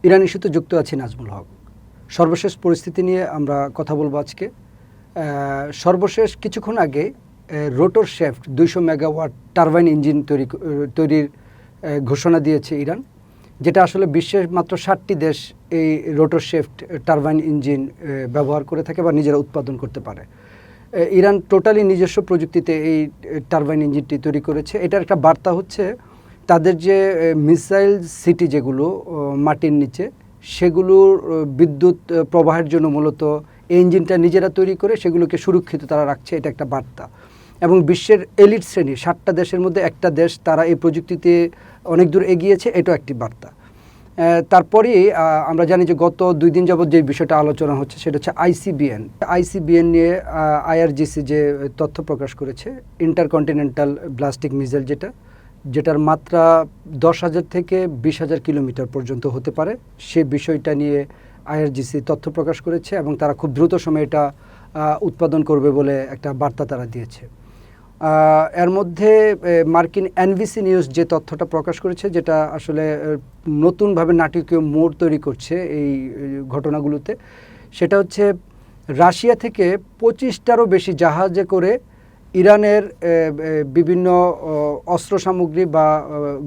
Iran ইস্যুতে যুক্ত আছি নাজমুল হক। সর্বশেষ পরিস্থিতি নিয়ে আমরা কথা বলবো আজকে। সর্বশেষ কিছুক্ষণ আগে rotor shaft 200 megawatt turbine engine তৈরির ঘোষণা দিয়েছে ইরান, যেটা আসলে বিশ্বের মাত্র 60টি দেশ এই রোটর শ্যাফট টারবাইন ইঞ্জিন ব্যবহার করে থাকে বা নিজেরা উৎপাদন করতে পারে। ইরান টোটালি নিজস্ব প্রযুক্তিতে এই টারবাইন ইঞ্জিনটি তৈরি করেছে। এটার একটা বার্তা হচ্ছে তাদের যে মিসাইল সিটি যেগুলো মাটির নিচে, সেগুলোর বিদ্যুৎ প্রবাহের জন্য মূলত এই ইঞ্জিনটা নিজেরা তৈরি করে সেগুলোকে সুরক্ষিত তারা রাখছে, এটা একটা বার্তা। এবং বিশ্বের এলিট শ্রেণী 60টা দেশের মধ্যে একটা দেশ তারা এই প্রযুক্তিতে অনেক দূর এগিয়েছে, এটাও একটি বার্তা। তারপরেই আমরা জানি যে গত 2 দিন যাবৎ যে বিষয়টা আলোচনা হচ্ছে সেটা হচ্ছে আইসিবিএন নিয়ে আইআরজিসি যে তথ্য প্রকাশ করেছে, ইন্টারকন্টিনেন্টাল ব্লাস্টিক মিসাইল, যেটার মাত্রা 10,000 থেকে 20,000 কিলোমিটার পর্যন্ত হতে পারে, সে বিষয়টা নিয়ে আইআরজিসি তথ্য প্রকাশ করেছে এবং তারা খুব দ্রুত সময়ে এটা উৎপাদন করবে বলে একটা বার্তা তারা দিয়েছে। এর মধ্যে মার্কিন এনবিসি নিউজ যে তথ্যটা প্রকাশ করেছে, যেটা আসলে নতুনভাবে নাটকীয় মোড় তৈরি করছে এই ঘটনাগুলোতে, সেটা হচ্ছে রাশিয়া থেকে 25টারও বেশি জাহাজে করে ইরানের বিভিন্ন অস্ত্র সামগ্রী বা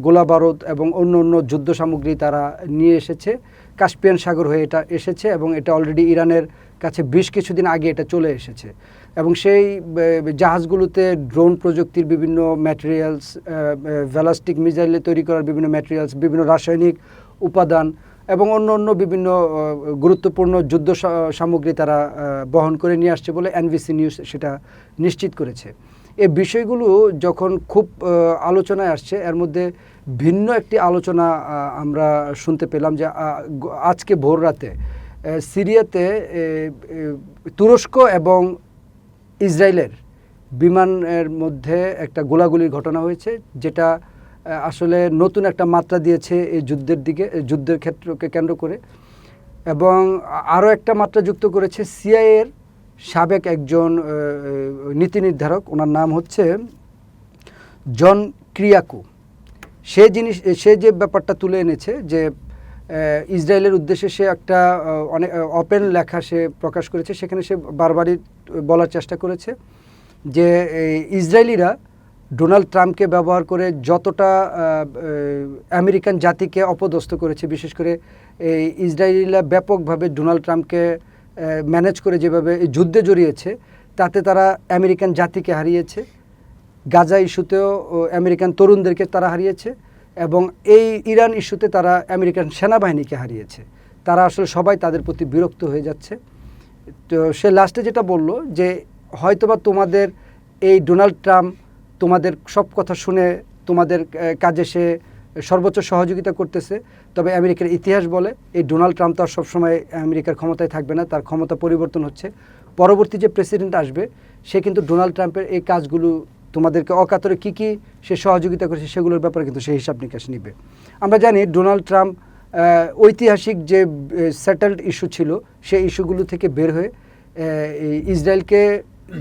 গোলা বারুদ এবং অন্য অন্য যুদ্ধ সামগ্রী তারা নিয়ে এসেছে। কাস্পিয়ান সাগর হয়ে এটা এসেছে এবং এটা অলরেডি ইরানের কাছে বেশ কিছুদিন আগে এটা চলে এসেছে। এবং সেই জাহাজগুলোতে ড্রোন প্রযুক্তির বিভিন্ন ম্যাটেরিয়ালস, ব্যালিস্টিক মিসাইলে তৈরি করার বিভিন্ন ম্যাটেরিয়ালস, বিভিন্ন রাসায়নিক উপাদান এবং অন্য অন্য বিভিন্ন গুরুত্বপূর্ণ যুদ্ধ সামগ্রী তারা বহন করে নিয়ে আসছে বলে এনবিসি নিউজ সেটা নিশ্চিত করেছে। এই বিষয়গুলো যখন খুব আলোচনায় আসছে, এর মধ্যে ভিন্ন একটি আলোচনা আমরা শুনতে পেলাম যে আজকে ভোর রাতে সিরিয়াতে তুরস্ক এবং ইসরায়েলের বিমানের মধ্যে একটা গোলাগুলির ঘটনা হয়েছে, যেটা আসলে নতুন একটা মাত্রা দিয়েছে এই যুদ্ধের ক্ষেত্রকে কেন্দ্র করে। এবং আরও একটা মাত্রা যুক্ত করেছে সিআইএর সাবেক একজন নীতি নির্ধারক, ওনার নাম হচ্ছে জন ক্রিয়াকো। সে যে ব্যাপারটা তুলে এনেছে যে ইসরায়েলের উদ্দেশ্যে সে একটা অনেক ওপেন লেখা সে প্রকাশ করেছে, সেখানে সে বারবারই বলার চেষ্টা করেছে যে ইসরায়েলিরা ডোনাল্ড ট্রাম্পকে ব্যবহার করে যতটা আমেরিকান জাতিকে অপদস্থ করেছে, বিশেষ করে এই ইসরায়েলিরা ব্যাপকভাবে ডোনাল্ড ট্রাম্পকে ম্যানেজ করে যেভাবে যুদ্ধে জড়িয়েছে, তাতে তারা আমেরিকান জাতিকে হারিয়েছে। গাজা ইস্যুতেও আমেরিকান তরুণদেরকে তারা হারিয়েছে এবং এই ইরান ইস্যুতে তারা আমেরিকান সেনাবাহিনীকে হারিয়েছে। তারা আসলে সবাই তাদের প্রতি বিরক্ত হয়ে যাচ্ছে। তো সে লাস্টে যেটা বলল যে হয়তোবা তোমাদের এই ডোনাল্ড ট্রাম্প তোমাদের সব কথা শুনে তোমাদের কাজে সে সর্বোচ্চ সহযোগিতা করতেছে, তবে আমেরিকার ইতিহাস বলে এই ডোনাল্ড ট্রাম্প তো আর সবসময় আমেরিকার ক্ষমতায় থাকবে না, তার ক্ষমতা পরিবর্তন হচ্ছে। পরবর্তী যে প্রেসিডেন্ট আসবে সে কিন্তু ডোনাল্ড ট্রাম্পের এই কাজগুলো তোমাদেরকে অকাতরে কী সে সহযোগিতা করেছে সেগুলোর ব্যাপারে কিন্তু সে হিসাব নিকাশ নিবে। আমরা জানি ডোনাল্ড ট্রাম্প ঐতিহাসিক যে সেটেলড ইস্যু ছিল সেই ইস্যুগুলো থেকে বের হয়ে ইসরায়েলকে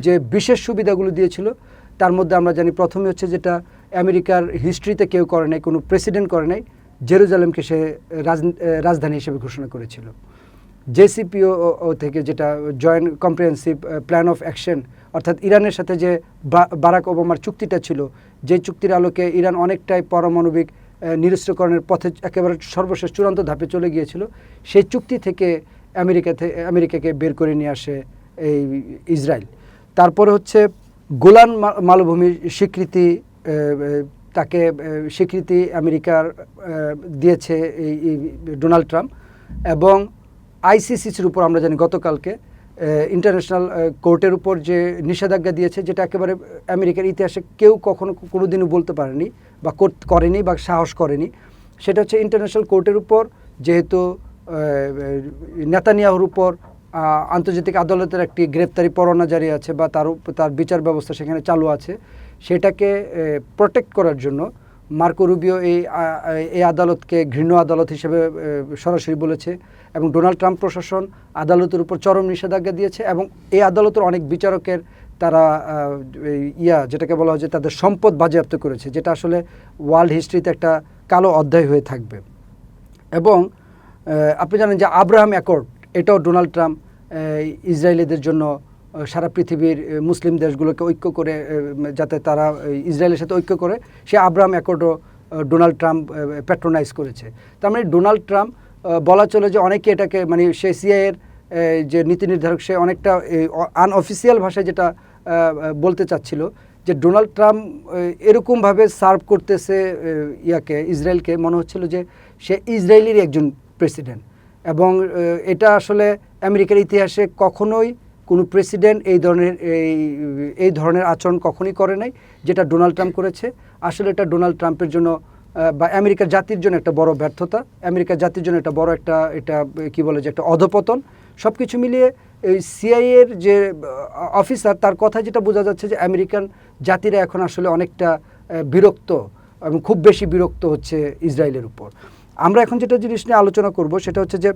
যে বিশেষ সুবিধাগুলো দিয়েছিল, তার মধ্যে আমরা জানি প্রথমে হচ্ছে যেটা আমেরিকার হিস্ট্রিতে কেউ করে নাই, কোনো প্রেসিডেন্ট করে নাই, জেরুজালেমকে সে রাজধানী হিসেবে ঘোষণা করেছিল। জেসিপিও থেকে যেটা joint comprehensive plan of action, অর্থাৎ ইরানের সাথে যে বারাক ওবামার চুক্তিটা ছিল, যে চুক্তির আলোকে ইরান অনেকটাই পারমাণবিক নিরস্ত্রীকরণের পথে একেবারে সর্বশেষ চূড়ান্ত ধাপে চলে গিয়েছিল, সেই চুক্তি থেকে আমেরিকাকে বের করে নিয়ে আসে এই ইসরায়েল। তারপরে হচ্ছে গোলান মালভূমির স্বীকৃতি আমেরিকার দিয়েছে এই ডোনাল্ড ট্রাম্প। এবং আইসিসির উপর আমরা জানি গতকালকে ইন্টারন্যাশনাল কোর্টের উপর যে নিষেধাজ্ঞা দিয়েছে, যেটা একেবারে আমেরিকার ইতিহাসে কেউ কখনো কোনোদিনও বলতে পারেনি বা করেনি বা সাহস করেনি। সেটা হচ্ছে ইন্টারন্যাশনাল কোর্টের উপর যেহেতু নেতানিয়াহুর উপর আন্তর্জাতিক আদালতের একটি গ্রেপ্তারি পরোয়ানা জারি আছে বা তার বিচার ব্যবস্থা সেখানে চালু আছে, সেটাকে প্রোটেক্ট করার জন্য মার্কো রুবিও এই আদালতকে ঘৃণ্য আদালত হিসেবে সরাসরি বলেছে এবং ডোনাল্ড ট্রাম্প প্রশাসন আদালতের উপর চরম নিষেধাজ্ঞা দিয়েছে এবং এই আদালতের অনেক বিচারকের তারা যেটাকে বলা হয় যে তাদের সম্পদ বাজেয়াপ্ত করেছে, যেটা আসলে ওয়ার্ল্ড হিস্ট্রিতে একটা কালো অধ্যায় হয়ে থাকবে। এবং আপনি জানেন যে আব্রাহাম অ্যাকর্ড, এটাও ডোনাল্ড ট্রাম্প ইসরায়েলিদের জন্য সারা পৃথিবীর মুসলিম দেশগুলোকে ঐক্য করে যাতে তারা ইসরায়েলের সাথে ঐক্য করে, সে আব্রাহাম অ্যাকর্ডও ডোনাল্ড ট্রাম্প প্যাট্রোনাইজ করেছে। তার মানে ডোনাল্ড ট্রাম্প বলা চলে যে অনেকে এটাকে মানে সে সিআইএর যে নীতি নির্ধারক, সে অনেকটা আনঅফিসিয়াল ভাষায় যেটা বলতে চাচ্ছিল যে ডোনাল্ড ট্রাম্প এরকমভাবে সার্ভ করতেছে ইসরায়েলকে, মনে হচ্ছিল যে সে ইসরায়েলেরই একজন প্রেসিডেন্ট। এবং এটা আসলে আমেরিকার ইতিহাসে কখনোই কোনো প্রেসিডেন্ট এই ধরনের আচরণ কখনোই করে নাই যেটা ডোনাল্ড ট্রাম্প করেছে। আসলে এটা ডোনাল্ড ট্রাম্পের জন্য বা আমেরিকার জাতির জন্য একটা বড় ব্যর্থতা, আমেরিকার জাতির জন্য একটা বড় এটা কি বলে যে একটা অধপতন। সব কিছু মিলিয়ে এই সিআইএর যে অফিসার, তার কথা যেটা বোঝা যাচ্ছে যে আমেরিকান জাতিরা এখন আসলে অনেকটা বিরক্ত এবং খুব বেশি বিরক্ত হচ্ছে ইসরায়েলের উপর। আমরা এখন যেটা জিনিস নিয়ে আলোচনা করব সেটা হচ্ছে যে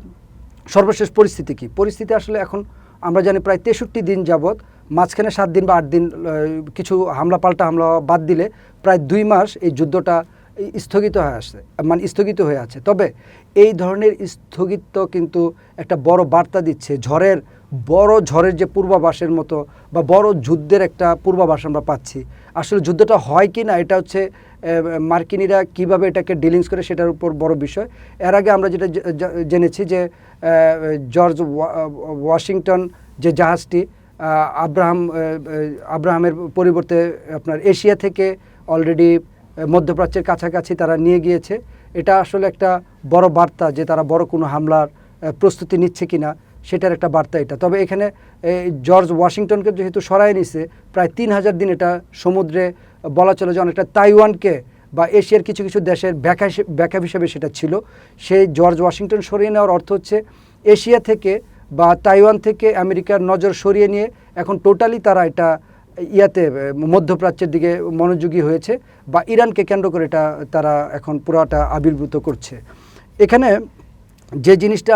সর্বশেষ পরিস্থিতি কী। পরিস্থিতি আসলে এখন আমরা জানি প্রায় 63 দিন যাবৎ, মাঝখানে 7 দিন বা 8 দিন কিছু পাল্টা হামলা বাদ দিলে প্রায় 2 মাস এই যুদ্ধটা স্থগিত হয়ে আছে। তবে এই ধরনের স্থগিত কিন্তু একটা বড় বার্তা দিচ্ছে, বড় ঝড়ের যে পূর্বাভাসের মতো বা বড় যুদ্ধের একটা পূর্বাভাস আমরা পাচ্ছি। আসলে যুদ্ধটা হয় কি না এটা হচ্ছে মার্কিনিরা কিভাবে এটাকে ডিলিংস করে সেটার উপর বড় বিষয়। এর আগে আমরা যেটা জেনেছি যে জর্জ ওয়াশিংটন যে জাহাজটি আব্রাহামের পরিবর্তে আপনার এশিয়া থেকে অলরেডি মধ্যপ্রাচ্যের কাছাকাছি তারা নিয়ে গিয়েছে। এটা আসলে একটা বড় বার্তা যে তারা বড় কোনো হামলার প্রস্তুতি নিচ্ছে কিনা সেটার একটা বার্তা এটা। তবে এখানে জর্জ ওয়াশিংটনকে যেহেতু সরাই নিছে, প্রায় 3000 দিন এটা সমুদ্রে বলা চলে যে অনেকটা তাইওয়ানকে বা এশিয়ার কিছু কিছু দেশের ব্যাকআপ হিসেবে সেটা ছিল। সেই জর্জ ওয়াশিংটন সরিয়ে নেওয়ার অর্থ হচ্ছে এশিয়া থেকে বা তাইওয়ান থেকে আমেরিকার নজর সরিয়ে নিয়ে এখন টোটালি তারা এটা মধ্যপ্রাচ্যের দিকে মনোযোগী হয়েছে বা ইরানকে কেন্দ্র করে এটা তারা এখন পুরোটা আবির্ভূত করছে। এখানে যে জিনিসটা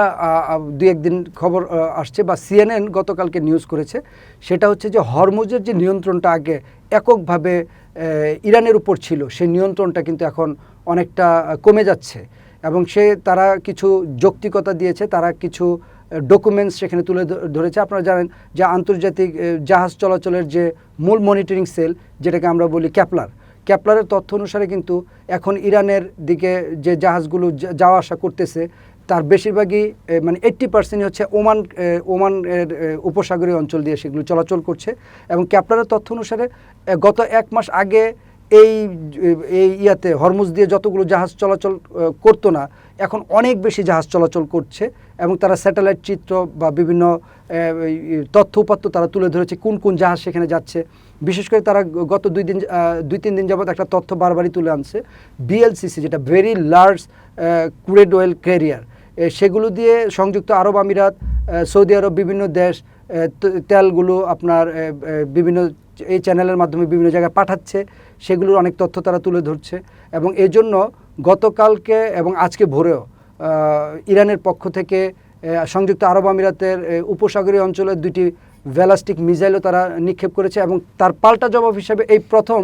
2-1 দিন খবর আসছে বা সিএনএন গতকালকে নিউজ করেছে সেটা হচ্ছে যে হরমুজের যে নিয়ন্ত্রণটা আগে এককভাবে ইরানের উপর ছিল, সেই নিয়ন্ত্রণটা কিন্তু এখন অনেকটা কমে যাচ্ছে এবং তারা কিছু যৌক্তিকতা দিয়েছে, তারা কিছু ডকুমেন্টস সেখানে তুলে ধরেছে। আপনারা জানেন যে আন্তর্জাতিক জাহাজ চলাচলের যে মূল মনিটরিং সেল, যেটাকে আমরা বলি ক্যাপলারের তথ্য অনুসারে কিন্তু এখন ইরানের দিকে যে জাহাজগুলো যাওয়া আসা করতেছে তার বেশিরভাগই মানে 80% হচ্ছে ওমানের উপসাগরীয় অঞ্চল দিয়ে সেগুলো চলাচল করছে। এবং ক্যাপলারের তথ্য অনুসারে গত 1 মাস আগে এই হরমুজ দিয়ে যতগুলো জাহাজ চলাচল করতো না, এখন অনেক বেশি জাহাজ চলাচল করছে এবং তারা স্যাটেলাইট চিত্র বা বিভিন্ন তথ্য উপাত্ত তারা তুলে ধরেছে কোন কোন জাহাজ সেখানে যাচ্ছে। বিশেষ করে তারা গত 2-3 দিন যাবত একটা তথ্য বারবারই তুলে আনছে, বিএলসিসি যেটা very large crude oil career, সেগুলো দিয়ে সংযুক্ত আরব আমিরাত, সৌদি আরব, বিভিন্ন দেশ তেলগুলো আপনার বিভিন্ন এই চ্যানেলের মাধ্যমে বিভিন্ন জায়গায় পাঠাচ্ছে, সেগুলোর অনেক তথ্য তারা তুলে ধরছে। এবং এই জন্য গতকালকে এবং আজকে ভোরেও ইরানের পক্ষ থেকে সংযুক্ত আরব আমিরাতের উপসাগরীয় অঞ্চলের 2টি ব্যালিস্টিক মিসাইলও তারা নিক্ষেপ করেছে এবং তার পাল্টা জবাব হিসেবে এই প্রথম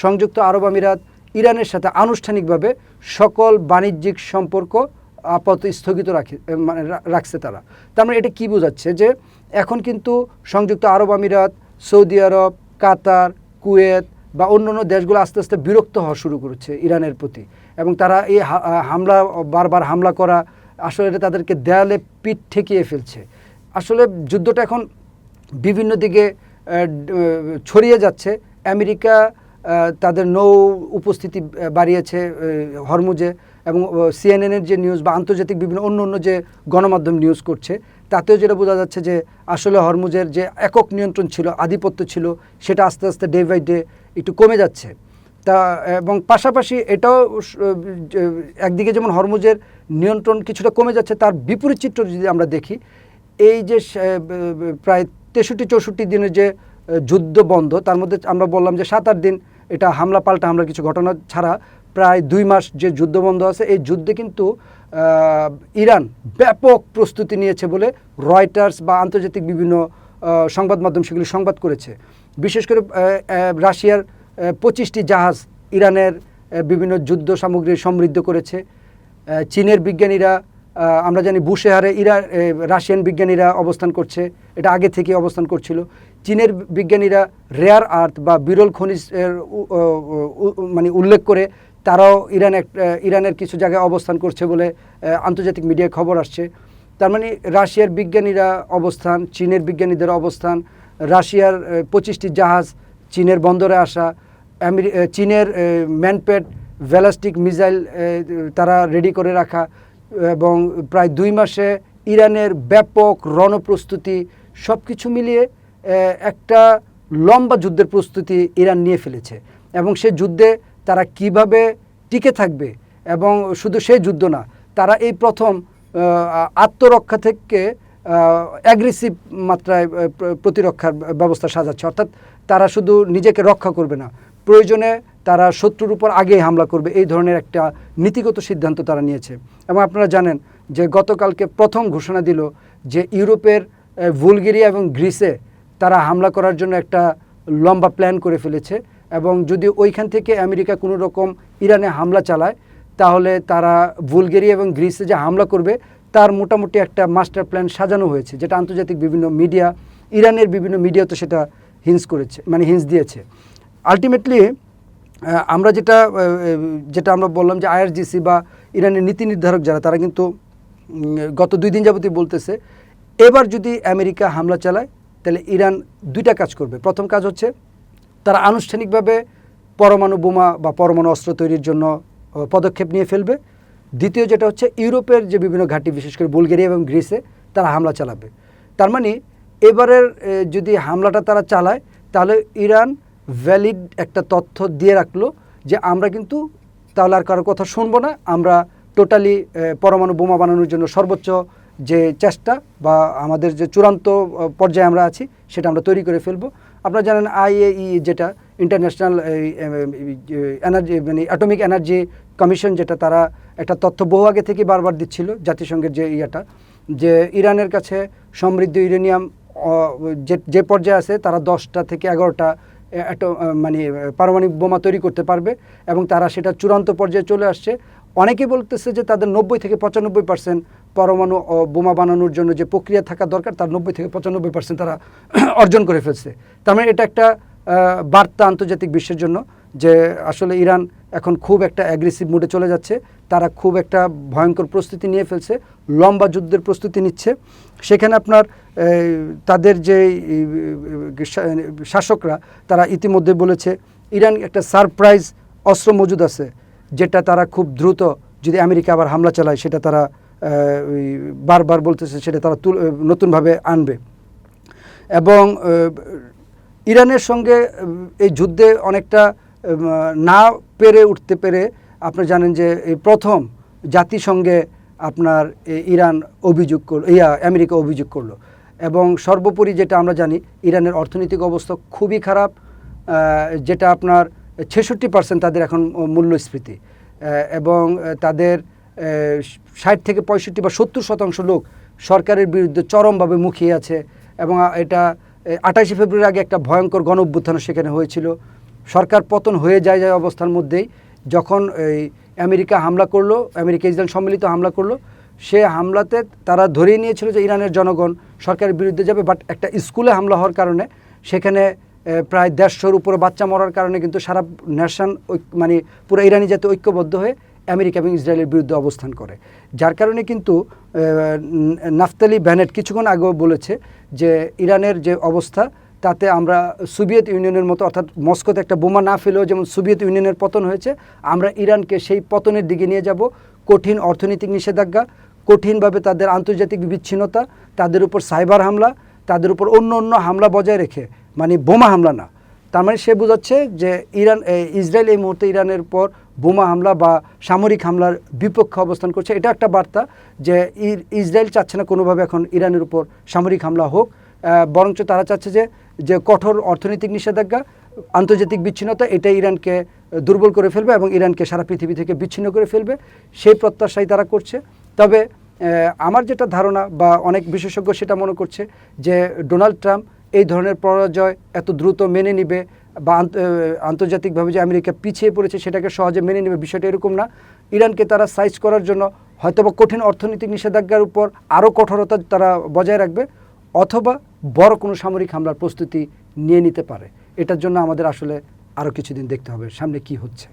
সংযুক্ত আরব আমিরাত ইরানের সাথে আনুষ্ঠানিকভাবে সকল বাণিজ্যিক সম্পর্ক আপাতত স্থগিত রাখছে তারা। তার মানে এটা কী বোঝাচ্ছে যে এখন কিন্তু সংযুক্ত আরব আমিরাত, সৌদি আরব, কাতার, কুয়েত বা অন্যান্য দেশগুলো আস্তে আস্তে বিরক্ত হওয়া শুরু করেছে ইরানের প্রতি এবং তারা এই বারবার হামলা করা আসলে এটা তাদেরকে দেয়ালে পিঠ ঠেকিয়ে ফেলছে। আসলে যুদ্ধটা এখন বিভিন্ন দিকে ছড়িয়ে যাচ্ছে। আমেরিকা তাদের নৌ উপস্থিতি বাড়িয়েছে হরমুজে এবং সিএনএনের যে নিউজ বা আন্তর্জাতিক বিভিন্ন অন্য যে গণমাধ্যম নিউজ করছে তাতেও যেটা বোঝা যাচ্ছে যে আসলে হরমুজের যে একক নিয়ন্ত্রণ ছিল, আধিপত্য ছিল, সেটা আস্তে আস্তে ডে বাই ডে একটু কমে যাচ্ছে। এবং পাশাপাশি এটাও একদিকে যেমন হরমুজের নিয়ন্ত্রণ কিছুটা কমে যাচ্ছে, তার বিপরীত চিত্র যদি আমরা দেখি, এই যে প্রায় 63-64 দিনের যে যুদ্ধ বন্ধ, তার মধ্যে আমরা বললাম যে 7-8 দিন এটা পাল্টা হামলার কিছু ঘটনা ছাড়া প্রায় 2 মাস যে যুদ্ধবন্ধ আছে, এই যুদ্ধে কিন্তু ইরান ব্যাপক প্রস্তুতি নিয়েছে বলে রয়টার্স বা আন্তর্জাতিক বিভিন্ন সংবাদ মাধ্যম সেগুলি সংবাদ করেছে। বিশেষ করে রাশিয়ার 25টি জাহাজ ইরানের বিভিন্ন যুদ্ধ সামগ্রী সমৃদ্ধ করেছে। চীনের বিজ্ঞানীরা আমরা জানি বুশেহারে রাশিয়ান বিজ্ঞানীরা অবস্থান করছে, এটা আগে থেকে অবস্থান করছিল। চীনের বিজ্ঞানীরা রেয়ার আর্থ বা বিরল খনিজ মানে উল্লেখ করে তারাও ইরানের কিছু জায়গায় অবস্থান করছে বলে আন্তর্জাতিক মিডিয়ায় খবর আসছে। তার মানে রাশিয়ার বিজ্ঞানীরা অবস্থান, চীনের বিজ্ঞানীদের অবস্থান, রাশিয়ার 25টি জাহাজ চীনের বন্দরে আসা, চীনের ম্যানপেড ব্যালিস্টিক মিসাইল তারা রেডি করে রাখা, এবং প্রায় 2 মাসে ইরানের ব্যাপক রণপ্রস্তুতি, সব কিছু মিলিয়ে একটা লম্বা যুদ্ধের প্রস্তুতি ইরান নিয়ে ফেলেছে। এবং সে যুদ্ধে তারা কিভাবে টিকে থাকবে, এবং শুধু সেই যুদ্ধ না, তারা এই প্রথম আত্মরক্ষা থেকে অ্যাগ্রেসিভ মাত্রায় প্রতিরক্ষার ব্যবস্থা সাজাচ্ছে। অর্থাৎ তারা শুধু নিজেকে রক্ষা করবে না, প্রয়োজনে তারা শত্রুর উপর আগেই হামলা করবে, এই ধরনের একটা নীতিগত সিদ্ধান্ত তারা নিয়েছে। এবং আপনারা জানেন যে গতকালকে প্রথম ঘোষণা দিল যে ইউরোপের বুলগেরিয়া এবং গ্রিসে তারা হামলা করার জন্য একটা লম্বা প্ল্যান করে ফেলেছে। এবং যদি ওইখান থেকে আমেরিকা কোনো রকম ইরানে হামলা চালায়, তাহলে তারা বুলগেরিয়া এবং গ্রিসে যে হামলা করবে তার মোটামুটি একটা মাস্টার প্ল্যান সাজানো হয়েছে, যেটা আন্তর্জাতিক বিভিন্ন মিডিয়া, ইরানের বিভিন্ন মিডিয়া তো সেটা হিন্স দিয়েছে। আলটিমেটলি আমরা যেটা আমরা বললাম যে আইআরজিসি বা ইরানের নীতি নির্ধারক যারা, তারা কিন্তু গত 2 দিন যাবতই বলতেছে এবার যদি আমেরিকা হামলা চালায় তাহলে ইরান 2টা কাজ করবে। প্রথম কাজ হচ্ছে তারা আনুষ্ঠানিকভাবে পরমাণু বোমা বা পরমাণু অস্ত্র তৈরির জন্য পদক্ষেপ নিয়ে ফেলবে। দ্বিতীয় যেটা হচ্ছে ইউরোপের যে বিভিন্ন ঘাঁটি, বিশেষ করে বুলগেরিয়া এবং গ্রিসে তারা হামলা চালাবে। তার মানে এবারের যদি হামলাটা তারা চালায়, তাহলে ইরান ভ্যালিড একটা তথ্য দিয়ে রাখলো যে আমরা কিন্তু তাহলে আর কারোর কথা শুনবো না, আমরা টোটালি পরমাণু বোমা বানানোর জন্য সর্বোচ্চ যে চেষ্টা বা আমাদের যে চূড়ান্ত পর্যায়ে আমরা আছি সেটা আমরা তৈরি করে ফেলবো। আপনারা জানেন IAEA যেটা ইন্টারন্যাশনাল এনার্জি মানে অ্যাটমিক এনার্জি কমিশন, যেটা তারা একটা তথ্য বহু আগে থেকে বারবার দিচ্ছিল জাতিসংঘের যে ইরানের কাছে সমৃদ্ধ ইউরেনিয়াম যে পর্যায়ে আছে, তারা 10টা থেকে 11টা মানে পারমাণবিক বোমা তৈরি করতে পারবে, এবং তারা সেটা চূড়ান্ত পর্যায়ে চলে আসছে। অনেকে বলতেছে যে তাদের 90 থেকে 95% পরমাণু বোমা বানানোর জন্য যে প্রক্রিয়া থাকা দরকার তার 90 থেকে 95% তারা অর্জন করে ফেলছে। তার মানে এটা একটা বার্তা আন্তর্জাতিক বিশ্বের জন্য যে আসলে ইরান এখন খুব একটা অ্যাগ্রেসিভ মুডে চলে যাচ্ছে, তারা খুব একটা ভয়ঙ্কর প্রস্তুতি নিয়ে ফেলছে, লম্বা যুদ্ধের প্রস্তুতি নিচ্ছে। সেখানে আপনার তাদের যে শাসকরা তারা ইতিমধ্যে বলেছে ইরান একটা সারপ্রাইজ অস্ত্র মজুদ আছে, যেটা তারা খুব দ্রুত যদি আমেরিকা আবার হামলা চালায় সেটা তারা বারবার বলতেছে সেটা তারা নতুনভাবে আনবে। এবং ইরানের সঙ্গে এই যুদ্ধে অনেকটা না পেরে উঠতে পেরে আপনি জানেন যে এই প্রথম জাতিসংঘে আপনার ইরান আমেরিকা অভিযোগ করলো। এবং সর্বোপরি যেটা আমরা জানি ইরানের অর্থনৈতিক অবস্থা খুবই খারাপ, যেটা আপনার 66% তাদের এখন মূল্যস্ফীতি, এবং তাদের 60 থেকে 65 বা 70% লোক সরকারের বিরুদ্ধে চরমভাবে মুখিয়ে আছে। এবং এটা 28 ফেব্রুয়ারি আগে একটা ভয়ঙ্কর গণ অভ্যুত্থান সেখানে হয়েছিল। সরকার পতন হয়ে যায় অবস্থার মধ্যেই যখন এই আমেরিকা হামলা করলো, আমেরিকা ইসরায়েল সম্মিলিত হামলা করলো, সে হামলাতে তারা ধরেই নিয়েছিল যে ইরানের জনগণ সরকারের বিরুদ্ধে যাবে। বাট একটা স্কুলে হামলা হওয়ার কারণে সেখানে প্রায় 150-র উপরে বাচ্চা মরার কারণে কিন্তু সারা নেশন মানে পুরো ইরানি জাতি ঐক্যবদ্ধ হয়ে আমেরিকা এবং ইসরায়েলের বিরুদ্ধে অবস্থান করে। যার কারণে কিন্তু নাফতালি বেনেট কিছুক্ষণ আগেও বলেছে যে ইরানের যে অবস্থা তাতে আমরা সোভিয়েত ইউনিয়নের মতো, অর্থাৎ মস্কোতে একটা বোমা না ফেলেও যেমন সোভিয়েত ইউনিয়নের পতন হয়েছে, আমরা ইরানকে সেই পতনের দিকে নিয়ে যাব। কঠিন অর্থনৈতিক নিষেধাজ্ঞা, কঠিনভাবে তাদের আন্তর্জাতিক বিচ্ছিন্নতা, তাদের উপর সাইবার হামলা, তাদের উপর অন্য হামলা বজায় রেখে, মানে বোমা হামলা না। তার মানে সে বোঝাচ্ছে যে ইসরায়েল এই মুহূর্তে ইরানের পর বোমা হামলা বা সামরিক হামলার বিপক্ষে অবস্থান করছে। এটা একটা বার্তা যে ইসরায়েল চাচ্ছে না কোনোভাবে এখন ইরানের উপর সামরিক হামলা হোক, বরঞ্চ তারা চাচ্ছে যে কঠোর অর্থনৈতিক নিষেধাজ্ঞা, আন্তর্জাতিক বিচ্ছিন্নতা, এটা ইরানকে দুর্বল করে ফেলবে এবং ইরানকে সারা পৃথিবী থেকে বিচ্ছিন্ন করে ফেলবে, সেই প্রত্যাশাই তারা করছে। তবে আমার যেটা ধারণা বা অনেক বিশেষজ্ঞ সেটা মনে করছে যে ডোনাল্ড ট্রাম্প এই ধরনের পরাজয় এত দ্রুত মেনে নিবে বা আন্তর্জাতিকভাবে যে আমেরিকা পিছিয়ে পড়েছে সেটাকে সহজে মেনে নেবে, বিষয়টা এরকম না। ইরানকে তারা সাইজ করার জন্য হয়তোবা কঠিন অর্থনৈতিক নিষেধাজ্ঞার উপর আরও কঠোরতা তারা বজায় রাখবে, অথবা বড় কোনো সামরিক হামলার প্রস্তুতি নিয়ে নিতে পারে। এটার জন্য আমাদের আসলে আরও কিছুদিন দেখতে হবে সামনে কি হচ্ছে।